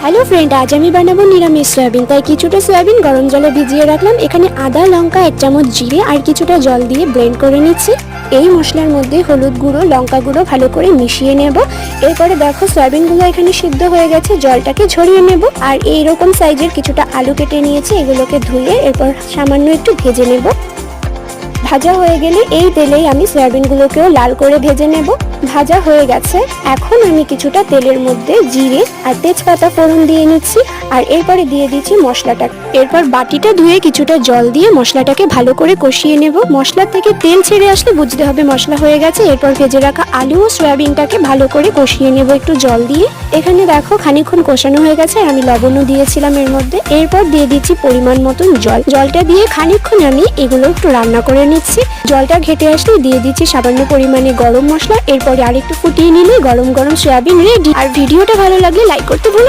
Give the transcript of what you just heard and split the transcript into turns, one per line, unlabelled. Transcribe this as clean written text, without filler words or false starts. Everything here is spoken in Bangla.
হ্যালো ফ্রেন্ড, আজ আমি বানাবো নিরামিষ সয়াবিন। তাই কিছুটা সয়াবিন গরম জলে ভিজিয়ে রাখলাম। এখানে আদা, লঙ্কা, 1 চামচ জিরে আর কিছুটা জল দিয়ে ব্লেন্ড করে নিচ্ছি। এই মশলার মধ্যে হলুদ গুঁড়ো, লঙ্কা গুঁড়ো ভালো করে মিশিয়ে নেব। এরপরে দেখো সয়াবিনগুলো এখানে সিদ্ধ হয়ে গেছে, জলটাকে ঝরিয়ে নেব। আর এইরকম সাইজের কিছুটা আলু কেটে নিয়েছি, এগুলোকে ধুয়ে এরপর সামান্য একটু ভেজে নেব। ভাজা হয়ে গেলে এই তেলেই আমি সয়াবিনগুলোকেও লাল করে ভেজে নেব। ভাজা হয়ে গেছে, এখন আমি কিছুটা তেলের মধ্যে জিরে আর তেজপাতা ফোড়ন দিয়ে নিচ্ছি। আর এরপরে দিয়ে দিচ্ছি মশলাটা। এরপর বাটিটা ধুয়ে কিছুটা জল দিয়ে মশলাটাকে ভালো করে কষিয়ে নেব। মশলা থেকে তেল ছেড়ে আসলে বুঝতে হবে মশলা হয়ে গেছে। এরপর ভেজে রাখা আলু ও সয়াবিনটাকে ভালো করে কষিয়ে নেব একটু জল দিয়ে। এখানে দেখো খানিকক্ষণ কষানো হয়ে গেছে আর আমি লবণও দিয়েছিলাম এর মধ্যে। এরপর দিয়ে দিচ্ছি পরিমাণ মতন জলটা দিয়ে খানিকক্ষণ আমি এগুলো একটু রান্না করে নিচ্ছি। জলটা ঘেটে আসলে দিয়ে দিচ্ছি সামান্য পরিমাণে গরম মশলা। এরপরে আরেকটু ফুটিয়ে নিলে গরম গরম সয়াবিন রেডি। আর ভিডিওটা ভালো লাগলে লাইক করতে ভুলো